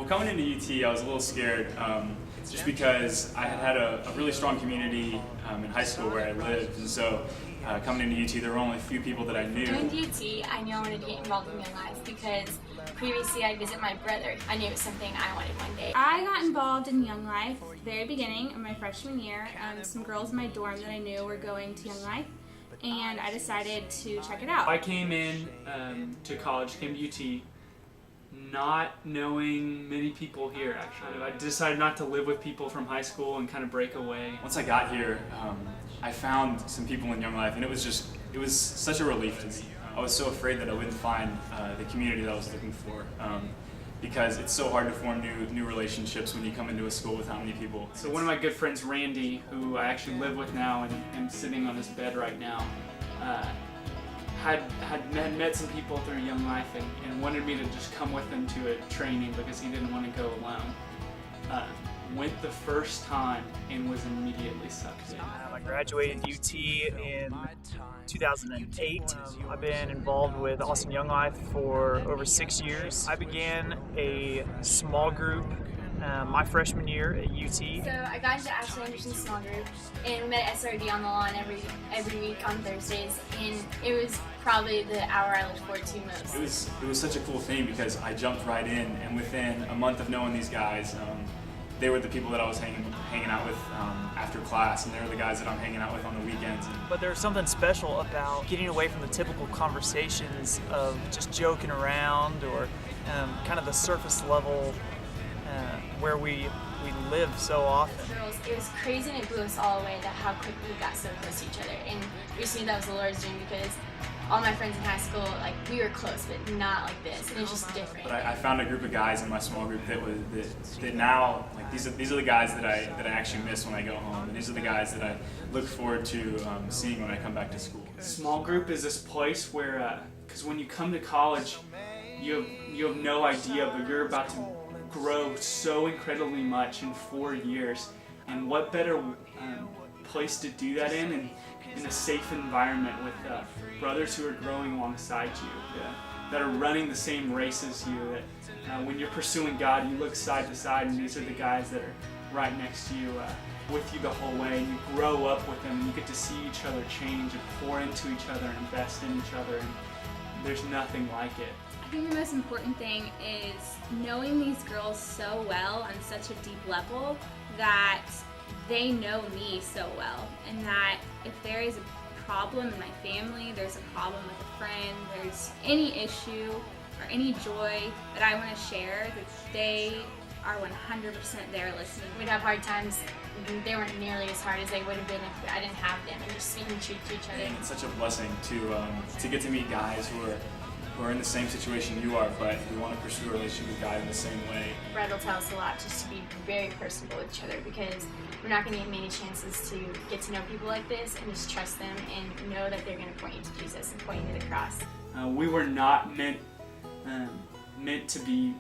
Well, coming into UT, I was a little scared, just because I had a really strong community in high school where I lived, and so coming into UT, there were only a few people that I knew. Going to UT, I knew I wanted to get involved in Young Life because previously I'd visit my brother. I knew it was something I wanted one day. I got involved in Young Life very beginning of my freshman year. Some girls in my dorm that I knew were going to Young Life, and I decided to check it out. I came in to college, came to UT, not knowing many people here actually. I decided not to live with people from high school and kind of break away. Once I got here, I found some people in Young Life, and it was such a relief to me. I was so afraid that I wouldn't find the community that I was looking for, because it's so hard to form new relationships when you come into a school with how many people. So one of my good friends, Randy, who I actually live with now and sitting on this bed right now, had met some people through Young Life and wanted me to just come with him to a training because he didn't want to go alone. Went the first time and was immediately sucked in. I graduated UT in 2008. I've been involved with Austin Young Life for over 6 years. I began a small group my freshman year at UT. So I got into Ashley Anderson's small group, and we met at SRD on the lawn every week on Thursdays, and it was probably the hour I looked forward to most. It was such a cool thing because I jumped right in, and within a month of knowing these guys, they were the people that I was hanging out with after class, and they were the guys that I'm hanging out with on the weekends. But there's something special about getting away from the typical conversations of just joking around or kind of the surface level where we live so often. Girls, it was crazy, and it blew us all away that how quickly we got so close to each other. And we just knew that was the Lord's doing because all my friends in high school, like, we were close, but not like this, and it's just different. But I found a group of guys in my small group that now, like, these are the guys that I actually miss when I go home, and these are the guys that I look forward to seeing when I come back to school. Small group is this place where, because when you come to college, you have no idea, but you're about to grow so incredibly much in 4 years, and what better place to do that in a safe environment with brothers who are growing alongside you, that are running the same race as you, that when you're pursuing God, you look side to side, and these are the guys that are right next to you, with you the whole way, and you grow up with them, and you get to see each other change and pour into each other and invest in each other, and there's nothing like it. I think the most important thing is knowing these girls so well on such a deep level that they know me so well, and that if there is a problem in my family, there's a problem with a friend, there's any issue or any joy that I want to share, that they are 100% there listening. We'd have hard times. They weren't nearly as hard as they would have been if I didn't have them, and just speaking truth to each other. And it's such a blessing to get to meet guys who are in the same situation you are, but who want to pursue a relationship with God in the same way. Brad will tell us a lot just to be very personable with each other, because we're not going to get many chances to get to know people like this and just trust them and know that they're going to point you to Jesus and point you to the cross. We were not meant to be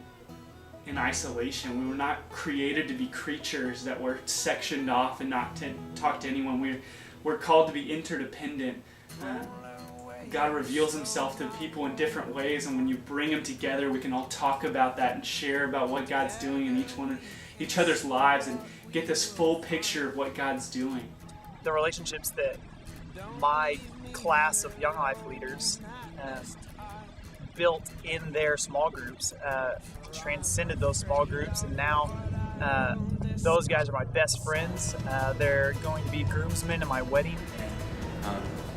in isolation. We were not created to be creatures that were sectioned off and not to talk to anyone. We're called to be interdependent. God reveals himself to people in different ways, and when you bring them together, we can all talk about that and share about what God's doing in each other's lives and get this full picture of what God's doing. The relationships that my class of Young Life leaders built in their small groups transcended those small groups, and now those guys are my best friends. They're going to be groomsmen in my wedding.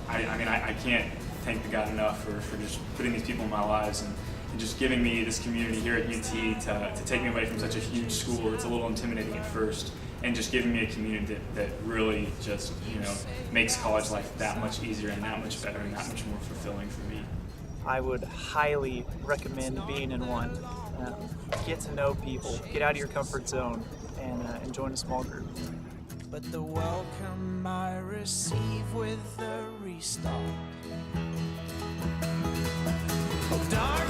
I can't thank the God enough for just putting these people in my lives and just giving me this community here at UT to take me away from such a huge school. It's a little intimidating at first, and just giving me a community that really just, makes college life that much easier and that much better and that much more fulfilling for me. I would highly recommend being in one. Get to know people, get out of your comfort zone, and join a small group. But the welcome I receive with the restart. Oh, darling.